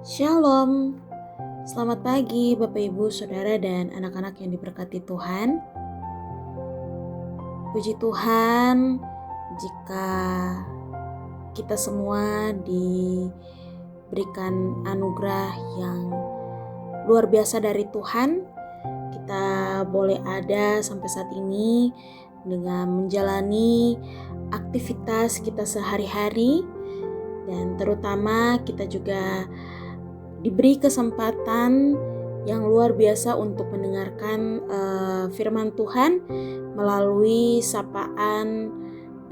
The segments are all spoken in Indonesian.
Shalom, selamat pagi Bapak Ibu, Saudara dan anak-anak yang diberkati Tuhan. Puji Tuhan jika kita semua diberikan anugerah yang luar biasa dari Tuhan. Kita boleh ada sampai saat ini dengan menjalani aktivitas kita sehari-hari, dan terutama kita juga diberi kesempatan yang luar biasa untuk mendengarkan firman Tuhan melalui sapaan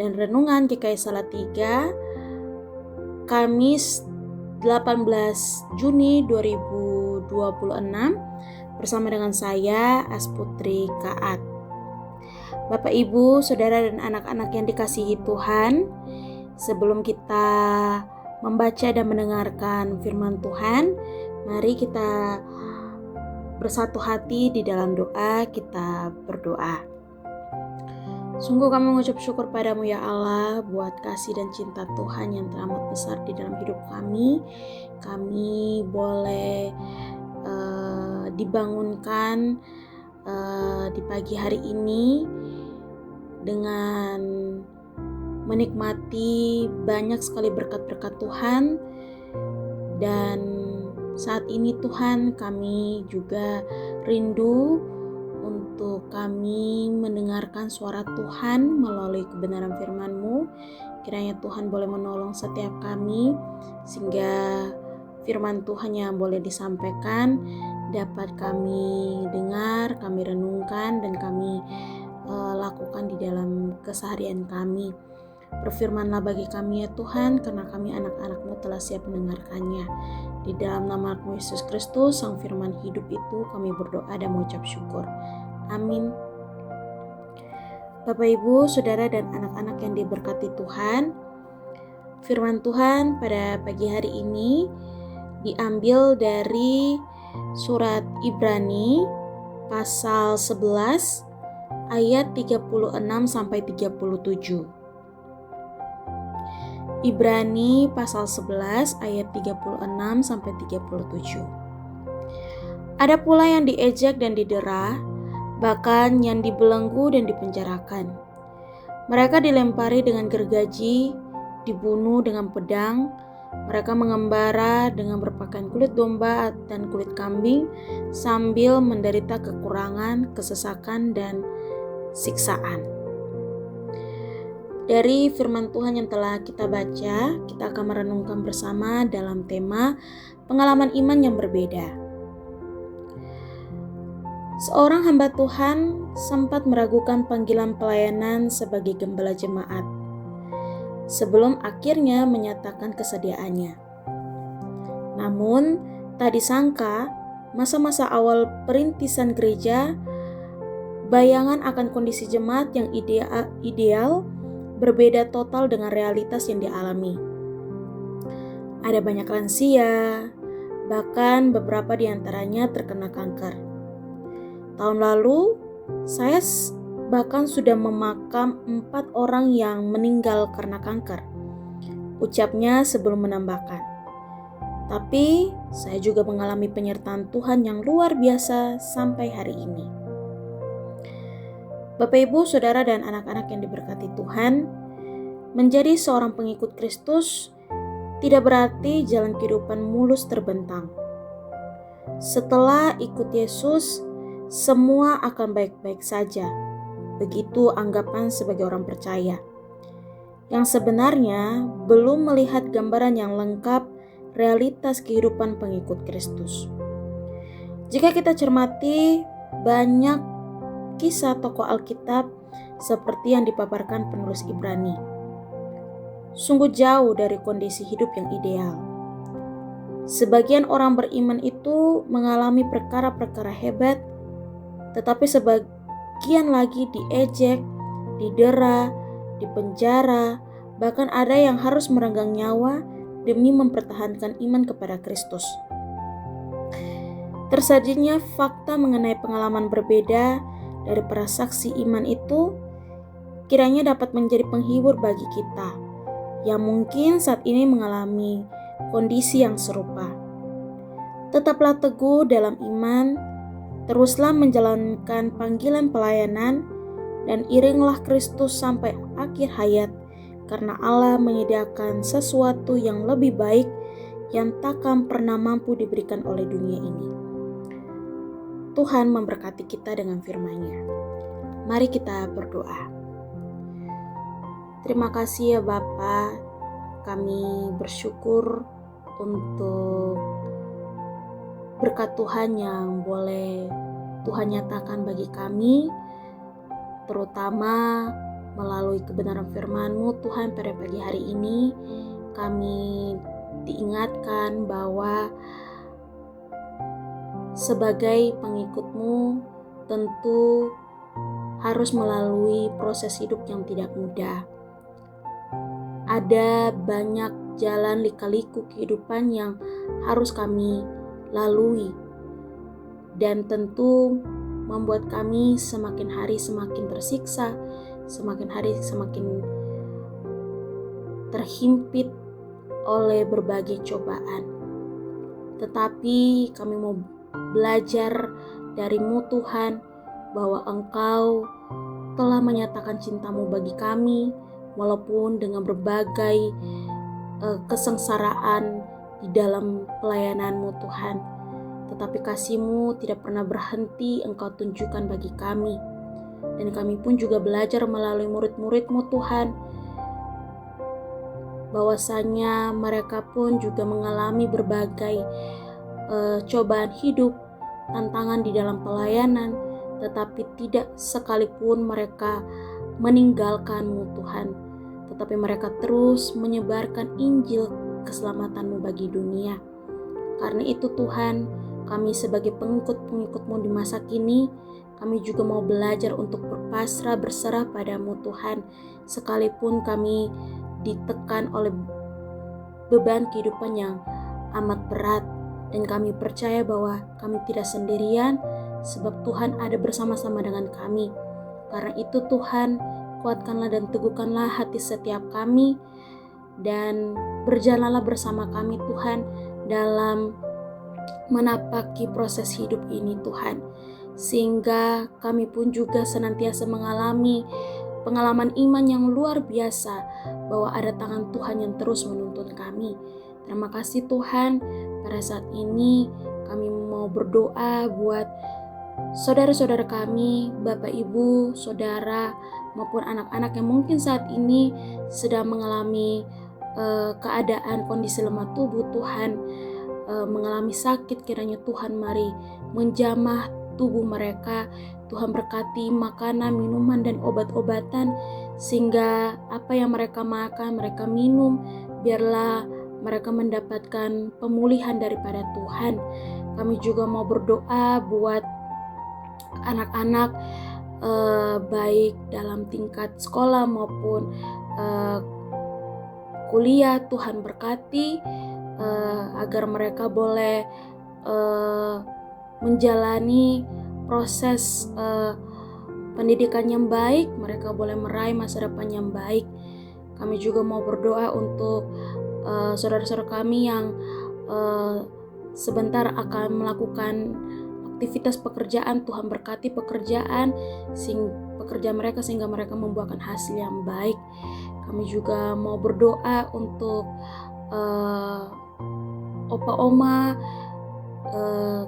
dan renungan GKI Salatiga Kamis 18 Juni 2026 bersama dengan saya Asputri Kaat. Bapak Ibu, Saudara dan anak-anak yang dikasihi Tuhan, sebelum kita membaca dan mendengarkan firman Tuhan, mari kita bersatu hati di dalam doa. Kita berdoa. Sungguh kami mengucap syukur padamu ya Allah buat kasih dan cinta Tuhan yang teramat besar di dalam hidup kami. Kami boleh dibangunkan di pagi hari ini dengan menikmati banyak sekali berkat-berkat Tuhan. Dan saat ini Tuhan, kami juga rindu untuk kami mendengarkan suara Tuhan melalui kebenaran firman-Mu. Kiranya Tuhan boleh menolong setiap kami sehingga firman Tuhan yang boleh disampaikan dapat kami dengar, kami renungkan, dan kami lakukan di dalam keseharian kami. Berfirmanlah bagi kami ya Tuhan, karena kami anak-anak-Mu telah siap mendengarkannya. Di dalam nama Yesus Kristus, Sang Firman hidup itu, kami berdoa dan mengucap syukur. Amin. Bapak Ibu, Saudara dan anak-anak yang diberkati Tuhan, firman Tuhan pada pagi hari ini diambil dari surat Ibrani pasal 11 ayat 36 sampai 37. Ibrani pasal 11 ayat 36 sampai 37. Ada pula yang diejek dan didera, bahkan yang dibelenggu dan dipenjarakan. Mereka dilempari dengan gergaji, dibunuh dengan pedang. Mereka mengembara dengan berpakaian kulit domba dan kulit kambing sambil menderita kekurangan, kesesakan, dan siksaan. Dari firman Tuhan yang telah kita baca, kita akan merenungkan bersama dalam tema pengalaman iman yang berbeda. Seorang hamba Tuhan sempat meragukan panggilan pelayanan sebagai gembala jemaat sebelum akhirnya menyatakan kesediaannya. Namun, tak disangka masa-masa awal perintisan gereja, bayangan akan kondisi jemaat yang ideal berbeda total dengan realitas yang dialami. Ada banyak lansia, bahkan beberapa di antaranya terkena kanker. Tahun lalu, saya bahkan sudah memakam 4 orang yang meninggal karena kanker, ucapnya sebelum menambahkan. Tapi saya juga mengalami penyertaan Tuhan yang luar biasa sampai hari ini. Bapak Ibu, Saudara dan anak-anak yang diberkati Tuhan, menjadi seorang pengikut Kristus tidak berarti jalan kehidupan mulus terbentang. Setelah ikut Yesus, semua akan baik-baik saja. Begitu anggapan sebagai orang percaya, yang sebenarnya belum melihat gambaran yang lengkap realitas kehidupan pengikut Kristus. Jika kita cermati banyak kisah tokoh Alkitab seperti yang dipaparkan penulis Ibrani, sungguh jauh dari kondisi hidup yang ideal. Sebagian orang beriman itu mengalami perkara-perkara hebat, tetapi sebagian lagi diejek, didera, dipenjara, bahkan ada yang harus merenggang nyawa demi mempertahankan iman kepada Kristus. Tersajinya fakta mengenai pengalaman berbeda dari para saksi iman itu kiranya dapat menjadi penghibur bagi kita yang mungkin saat ini mengalami kondisi yang serupa. Tetaplah teguh dalam iman, teruslah menjalankan panggilan pelayanan, dan iringlah Kristus sampai akhir hayat, karena Allah menyediakan sesuatu yang lebih baik yang takkan pernah mampu diberikan oleh dunia ini. Tuhan memberkati kita dengan firman-Nya. Mari kita berdoa. Terima kasih ya Bapa, kami bersyukur untuk berkat Tuhan yang boleh Tuhan nyatakan bagi kami, terutama melalui kebenaran firman-Mu Tuhan. Pada pagi hari ini kami diingatkan bahwa sebagai pengikut-Mu tentu harus melalui proses hidup yang tidak mudah. Ada banyak jalan lika-liku kehidupan yang harus kami lalui, dan tentu membuat kami semakin hari semakin tersiksa, semakin hari semakin terhimpit oleh berbagai cobaan. Tetapi kami mau belajar dari-Mu Tuhan, bahwa Engkau telah menyatakan cinta-Mu bagi kami, walaupun dengan berbagai kesengsaraan di dalam pelayanan-Mu Tuhan. Tetapi kasih-Mu tidak pernah berhenti Engkau tunjukkan bagi kami. Dan kami pun juga belajar melalui murid-murid-Mu Tuhan, bahwasanya mereka pun juga mengalami berbagai cobaan hidup, tantangan di dalam pelayanan, tetapi tidak sekalipun mereka meninggalkan-Mu Tuhan, tetapi mereka terus menyebarkan Injil keselamatan-Mu bagi dunia. Karena itu Tuhan, kami sebagai pengikut-pengikut-Mu di masa kini, kami juga mau belajar untuk berpasrah berserah pada-Mu Tuhan, sekalipun kami ditekan oleh beban kehidupan yang amat berat. Dan kami percaya bahwa kami tidak sendirian, sebab Tuhan ada bersama-sama dengan kami. Karena itu Tuhan, kuatkanlah dan teguhkanlah hati setiap kami, dan berjalanlah bersama kami Tuhan dalam menapaki proses hidup ini Tuhan, sehingga kami pun juga senantiasa mengalami pengalaman iman yang luar biasa, bahwa ada tangan Tuhan yang terus menuntun kami. Terima kasih Tuhan. Pada saat ini kami mau berdoa buat saudara-saudara kami, Bapak Ibu, saudara maupun anak-anak yang mungkin saat ini sedang mengalami keadaan kondisi lemah tubuh Tuhan, mengalami sakit. Kiranya Tuhan mari menjamah tubuh mereka. Tuhan berkati makanan, minuman, dan obat-obatan, sehingga apa yang mereka makan, mereka minum, biarlah mereka mendapatkan pemulihan daripada Tuhan. Kami juga mau berdoa buat anak-anak, baik dalam tingkat sekolah maupun kuliah. Tuhan berkati agar mereka boleh menjalani proses pendidikan yang baik, mereka boleh meraih masa depan yang baik. Kami juga mau berdoa untuk saudara-saudara kami yang sebentar akan melakukan aktivitas pekerjaan. Tuhan berkati pekerjaan mereka sehingga mereka membuahkan hasil yang baik. Kami juga mau berdoa untuk opa oma,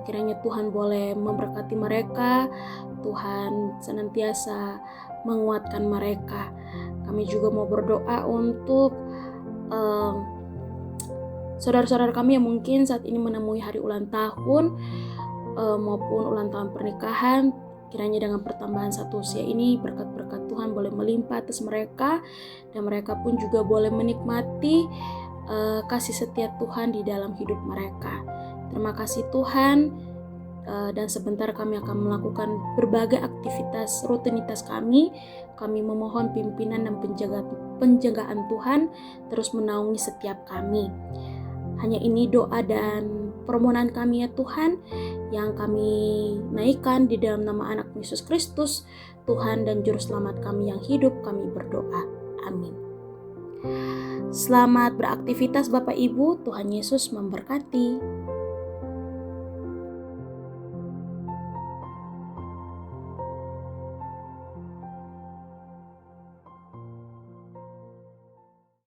kiranya Tuhan boleh memberkati mereka, Tuhan senantiasa menguatkan mereka. Kami juga mau berdoa untuk saudara-saudara kami yang mungkin saat ini menemui hari ulang tahun maupun ulang tahun pernikahan. Kiranya dengan pertambahan satu usia ini, berkat-berkat Tuhan boleh melimpah atas mereka, dan mereka pun juga boleh menikmati kasih setia Tuhan di dalam hidup mereka. Terima kasih Tuhan, dan sebentar kami akan melakukan berbagai aktivitas rutinitas kami. Kami memohon pimpinan dan penjagaan Tuhan terus menaungi setiap kami. Hanya ini doa dan permohonan kami ya Tuhan, yang kami naikkan di dalam nama anak Yesus Kristus, Tuhan dan Juru Selamat kami yang hidup. Kami berdoa. Amin. Selamat beraktivitas Bapak Ibu. Tuhan Yesus memberkati.